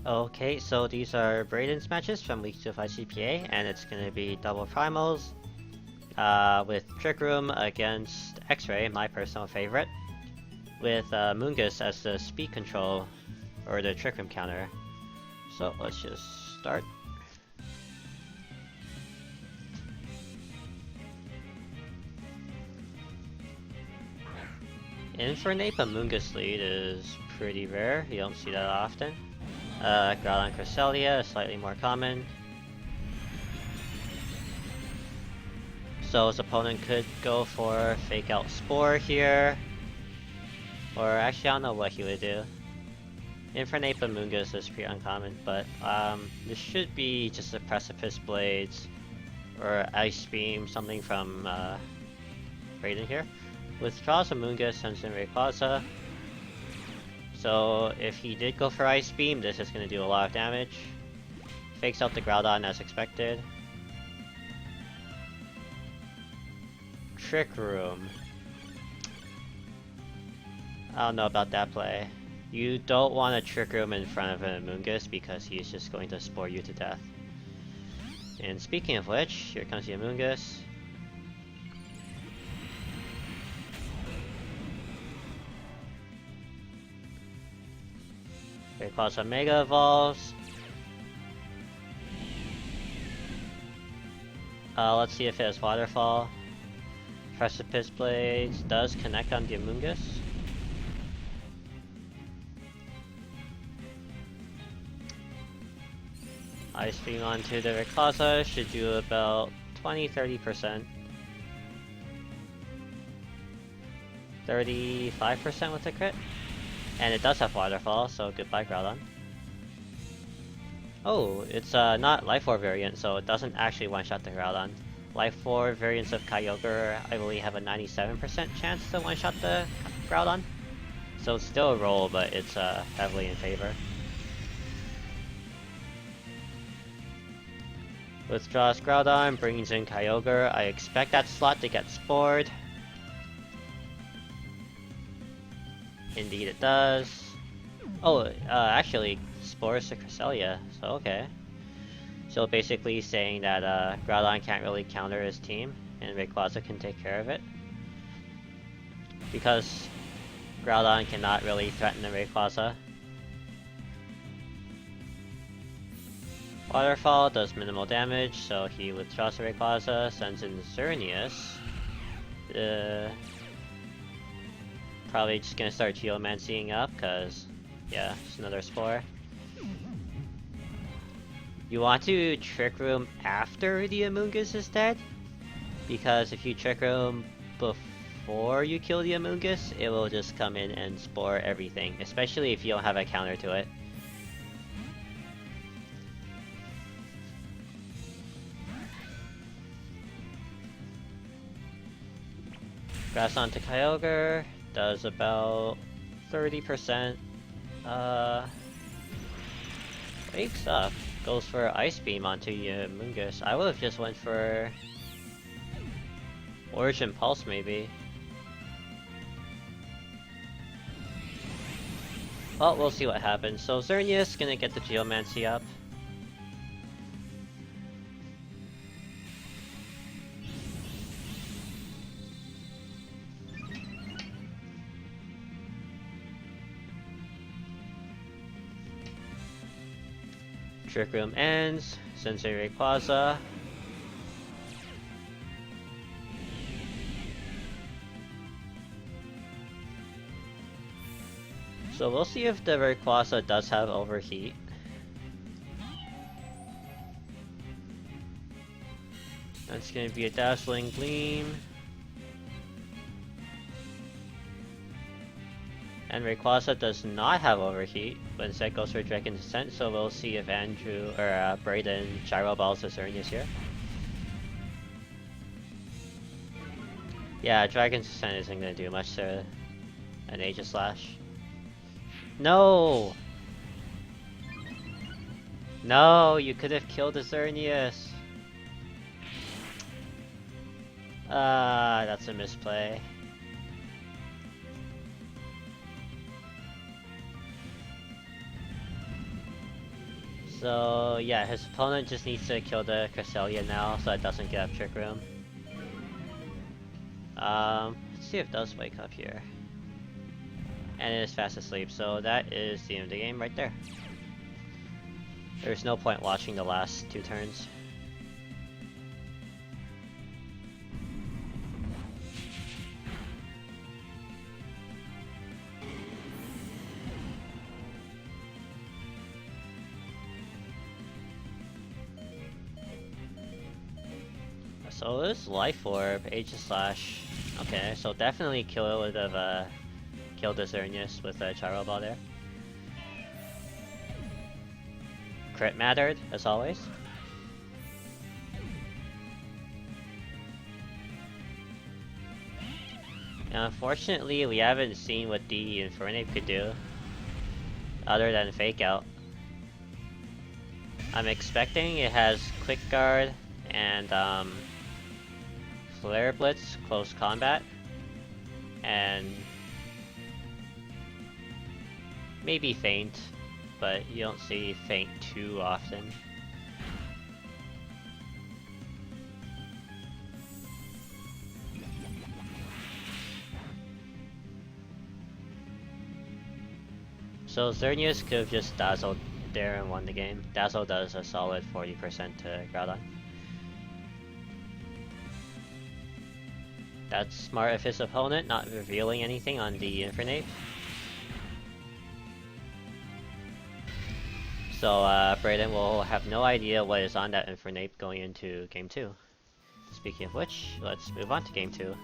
Okay, so these are Braedyn's matches from week 2 of ICPA, and it's gonna be double primals with Trick Room against X-Ray, my personal favorite, with Mungus as the speed control or the Trick Room counter. So let's just start. Infernape a Mungus lead is pretty rare, you don't see that often. Groudon Cresselia is slightly more common. So his opponent could go for Fake Out Spore here. Or actually I don't know what he would do. Infernape a Mungus is pretty uncommon, but this should be just a Precipice Blades or Ice Beam, something from Braedyn here. Withdraws a Mungus, sends in Rayquaza. So if he did go for Ice Beam, this is going to do a lot of damage. Fakes out the Groudon as expected. Trick Room. I don't know about that play. You don't want a Trick Room in front of an Amoonguss because he's just going to spore you to death. And speaking of which, here comes the Amoonguss. Rayquaza Mega Evolves. Let's see if it has Waterfall. Precipice Blades does connect on the Amoonguss. Ice Beam onto the Rayquaza should do about 20-30%. 35% with the crit. And it does have Waterfall, so goodbye Groudon. Oh, it's not Life Orb variant, so it doesn't actually one-shot the Groudon. Life Orb variants of Kyogre, I believe, have a 97% chance to one-shot the Groudon. So it's still a roll, but it's heavily in favor. Withdraws Groudon, brings in Kyogre. I expect that slot to get spored. Indeed it does. Oh, actually, spores to Cresselia, so okay. So basically saying that Groudon can't really counter his team, and Rayquaza can take care of it. Because Groudon cannot really threaten the Rayquaza. Waterfall does minimal damage, so he withdraws the Rayquaza, sends in Xerneas. Probably just gonna start Geomancying up, cause yeah, it's another Spore. You want to Trick Room after the Amoonguss is dead? Because if you Trick Room before you kill the Amoonguss, it will just come in and Spore everything, especially if you don't have a counter to it. Grass onto Kyogre. Does about 30%. Wakes up. Goes for Ice Beam onto Amoonguss. I would have just went for Origin Pulse maybe. Well, we'll see what happens. So Xerneas gonna get the Geomancy up. Trick Room ends, Sensei Rayquaza. So we'll see if the Rayquaza does have Overheat. That's gonna be a Dazzling Gleam. And Rayquaza does not have Overheat, but instead goes for Dragon Descent, so we'll see if Andrew or Braedyn Gyro Balls his Xerneas here. Yeah, Dragon Descent isn't gonna do much to an Aegislash. No! No, you could have killed the Xerneas. That's a misplay. So yeah, his opponent just needs to kill the Cresselia now so it doesn't get up Trick Room. Let's see if it does wake up here. And it is fast asleep, so that is the end of the game right there. There's no point watching the last 2 turns. So this Life Orb, Aegis Slash. Okay, so definitely Killer would have killed the Xerneas with a Gyro Ball there. Crit mattered, as always. Now, unfortunately, we haven't seen what the Infernape could do, other than Fake Out. I'm expecting it has Quick Guard and Flare Blitz close combat, and maybe Feint, but you don't see Feint too often. So Xerneas could have just Dazzled there and won the game. Dazzle does a solid 40% to Groudon. That's smart of his opponent, not revealing anything on the Infernape. So Braedyn will have no idea what is on that Infernape going into Game 2. Speaking of which, let's move on to Game 2.